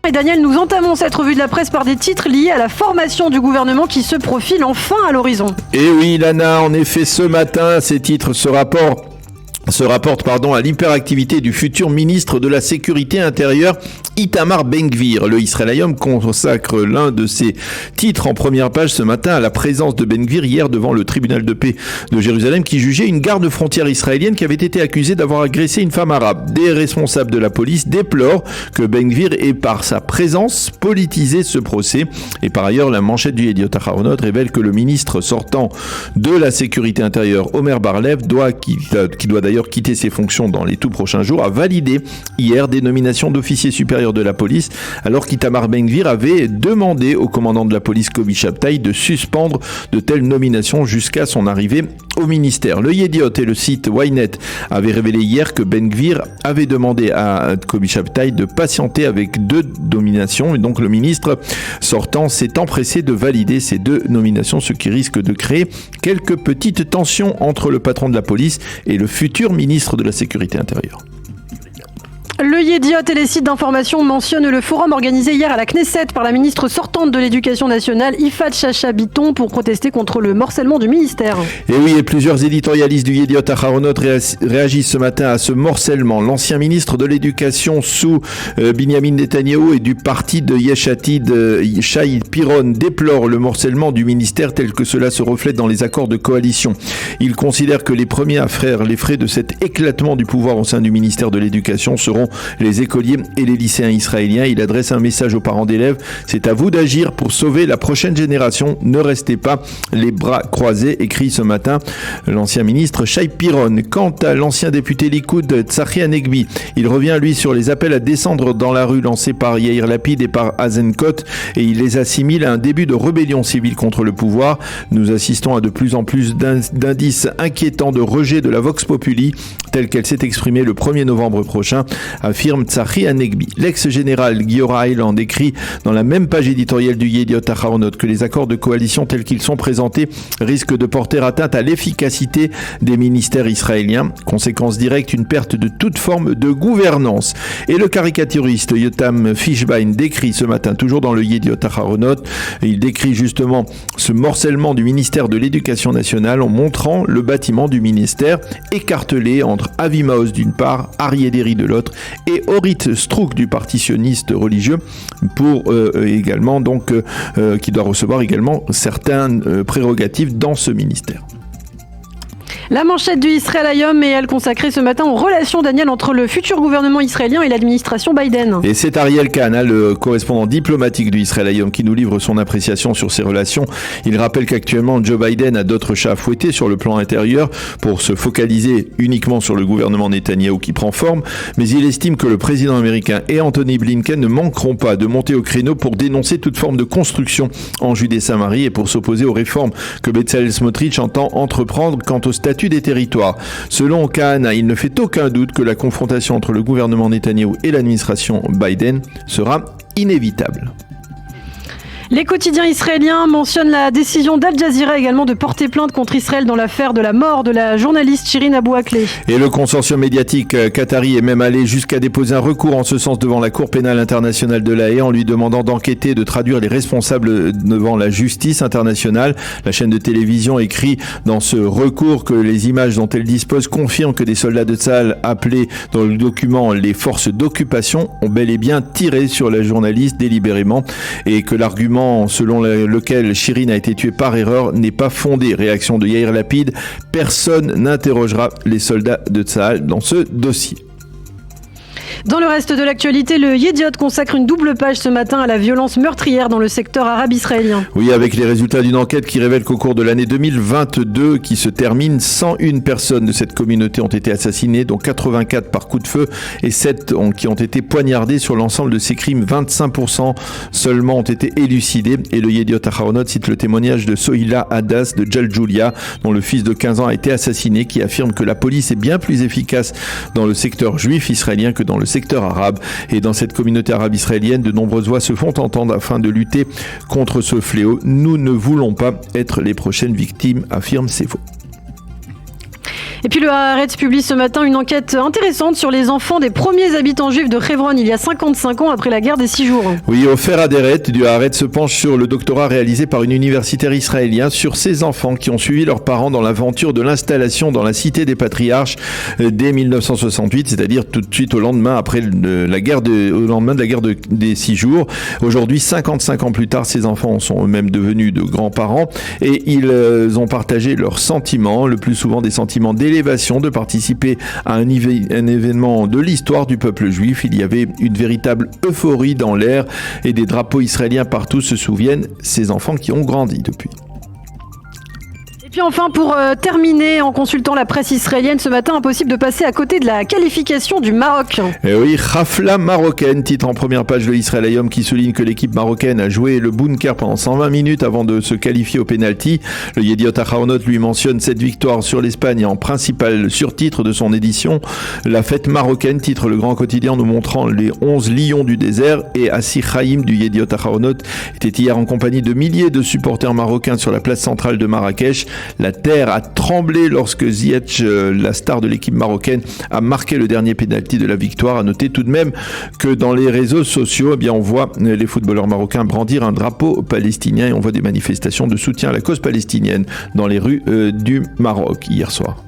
Et Daniel, nous entamons cette revue de la presse par des titres liés à la formation du gouvernement qui se profile enfin à l'horizon. Et oui, Lana, en effet, ce matin, ces titres se rapportent à l'hyperactivité du futur ministre de la Sécurité intérieure, Itamar Ben-Gvir. Le Israël Hayom consacre l'un de ses titres en première page ce matin à la présence de Ben-Gvir hier devant le tribunal de paix de Jérusalem qui jugeait une garde frontière israélienne qui avait été accusée d'avoir agressé une femme arabe. Des responsables de la police déplorent que Ben-Gvir ait par sa présence politisé ce procès. Et par ailleurs, la manchette du Yediot Aharonot révèle que le ministre sortant de la Sécurité intérieure, Omer Bar-Lev, qui doit d'ailleurs quitter ses fonctions dans les tout prochains jours, a validé hier des nominations d'officiers supérieurs de la police, alors qu'Itamar Ben-Gvir avait demandé au commandant de la police Kobi Shabtai de suspendre de telles nominations jusqu'à son arrivée au ministère. Le Yediot et le site Ynet avaient révélé hier que Ben-Gvir avait demandé à Kobi Shabtai de patienter avec 2 nominations, et donc le ministre sortant s'est empressé de valider ces 2 nominations, ce qui risque de créer quelques petites tensions entre le patron de la police et le futur ministre de la Sécurité intérieure. Le Yediot et les sites d'information mentionnent le forum organisé hier à la Knesset par la ministre sortante de l'Éducation nationale, Yifat Chacha Biton, pour protester contre le morcellement du ministère. Et oui, et plusieurs éditorialistes du Yediot Aharonot réagissent ce matin à ce morcellement. L'ancien ministre de l'Éducation sous Binyamin Netanyahou et du parti de Yesh Atid, Shai Piron, déplore le morcellement du ministère tel que cela se reflète dans les accords de coalition. Il considère que les premiers à faire les frais de cet éclatement du pouvoir au sein du ministère de l'Éducation seront les écoliers et les lycéens israéliens. Il adresse un message aux parents d'élèves: c'est à vous d'agir pour sauver la prochaine génération. Ne restez pas les bras croisés, écrit ce matin l'ancien ministre Shai Piron. Quant à l'ancien député Likoud Tzachi Hanegbi, il revient lui sur les appels à descendre dans la rue lancés par Yair Lapid et par Azenkot, et il les assimile à un début de rébellion civile contre le pouvoir. Nous assistons à de plus en plus d'indices inquiétants de rejet de la Vox Populi telle qu'elle s'est exprimée le 1er novembre prochain, affirme Tzachi Hanegbi. L'ex-général Giora Eiland écrit dans la même page éditoriale du Yediot Aharonot que les accords de coalition tels qu'ils sont présentés risquent de porter atteinte à l'efficacité des ministères israéliens. Conséquence directe, une perte de toute forme de gouvernance. Et le caricaturiste Yotam Fishbein décrit ce matin, toujours dans le Yediot Aharonot, il décrit justement ce morcellement du ministère de l'Éducation nationale en montrant le bâtiment du ministère écartelé entre Avi Maoz d'une part, Aryeh Deri de l'autre, et Orit Strouk du parti sioniste religieux pour également qui doit recevoir également certaines prérogatives dans ce ministère. La manchette du Israël Hayom est elle consacrée ce matin aux relations, Daniel, entre le futur gouvernement israélien et l'administration Biden. Et c'est Ariel Kahana, le correspondant diplomatique du Israël Hayom, qui nous livre son appréciation sur ces relations. Il rappelle qu'actuellement Joe Biden a d'autres chats à fouetter sur le plan intérieur pour se focaliser uniquement sur le gouvernement Netanyahou qui prend forme, mais il estime que le président américain et Anthony Blinken ne manqueront pas de monter au créneau pour dénoncer toute forme de construction en Judée-Samarie et pour s'opposer aux réformes que Bezalel Smotrich entend entreprendre quant au statut des territoires. Selon Kahana, il ne fait aucun doute que la confrontation entre le gouvernement Netanyahou et l'administration Biden sera inévitable. Les quotidiens israéliens mentionnent la décision d'Al Jazeera également de porter plainte contre Israël dans l'affaire de la mort de la journaliste Shirin Abu Akleh. Et le consortium médiatique qatari est même allé jusqu'à déposer un recours en ce sens devant la Cour pénale internationale de La Haye en lui demandant d'enquêter et de traduire les responsables devant la justice internationale. La chaîne de télévision écrit dans ce recours que les images dont elle dispose confirment que des soldats de Tsahal, appelés dans le document les forces d'occupation, ont bel et bien tiré sur la journaliste délibérément et que l'argument selon lequel Shirin a été tuée par erreur n'est pas fondé. Réaction de Yair Lapid: personne n'interrogera les soldats de Tsahal dans ce dossier. Dans le reste de l'actualité, le Yediot consacre une double page ce matin à la violence meurtrière dans le secteur arabe israélien. Oui, avec les résultats d'une enquête qui révèle qu'au cours de l'année 2022 qui se termine, 101 personnes de cette communauté ont été assassinées, dont 84 par coup de feu et 7 qui ont été poignardées. Sur l'ensemble de ces crimes, 25% seulement ont été élucidés. Et le Yediot Aharonot cite le témoignage de Sohila Hadas de Jaljoulia, dont le fils de 15 ans a été assassiné, qui affirme que la police est bien plus efficace dans le secteur juif israélien que dans le secteur arabe. Et dans cette communauté arabe israélienne, de nombreuses voix se font entendre afin de lutter contre ce fléau. Nous ne voulons pas être les prochaines victimes, affirme Sefo. Et puis le Haaretz publie ce matin une enquête intéressante sur les enfants des premiers habitants juifs de Hebron il y a 55 ans après la guerre des 6 jours. Oui, Ofer Aderet du Haaretz se penche sur le doctorat réalisé par une universitaire israélienne sur ces enfants qui ont suivi leurs parents dans l'aventure de l'installation dans la cité des patriarches dès 1968, c'est-à-dire tout de suite au lendemain au lendemain de la guerre des 6 jours. Aujourd'hui, 55 ans plus tard, ces enfants sont eux-mêmes devenus de grands-parents et ils ont partagé leurs sentiments, le plus souvent des sentiments d'élévation, de participer à un événement de l'histoire du peuple juif. Il y avait une véritable euphorie dans l'air et des drapeaux israéliens partout se souviennent ces enfants qui ont grandi depuis. Et puis enfin, pour terminer, en consultant la presse israélienne ce matin, impossible de passer à côté de la qualification du Maroc. Et oui, Khafla marocaine, titre en première page de Israël Hayom qui souligne que l'équipe marocaine a joué le bunker pendant 120 minutes avant de se qualifier au pénalty. Le Yediot Aharonot lui mentionne cette victoire sur l'Espagne en principal surtitre de son édition. La fête marocaine, titre le grand quotidien nous montrant les 11 lions du désert, et Assi Chaim du Yediot Aharonot était hier en compagnie de milliers de supporters marocains sur la place centrale de Marrakech. La terre a tremblé lorsque Ziyech, la star de l'équipe marocaine, a marqué le dernier pénalty de la victoire. À noter tout de même que dans les réseaux sociaux, on voit les footballeurs marocains brandir un drapeau palestinien et on voit des manifestations de soutien à la cause palestinienne dans les rues du Maroc hier soir.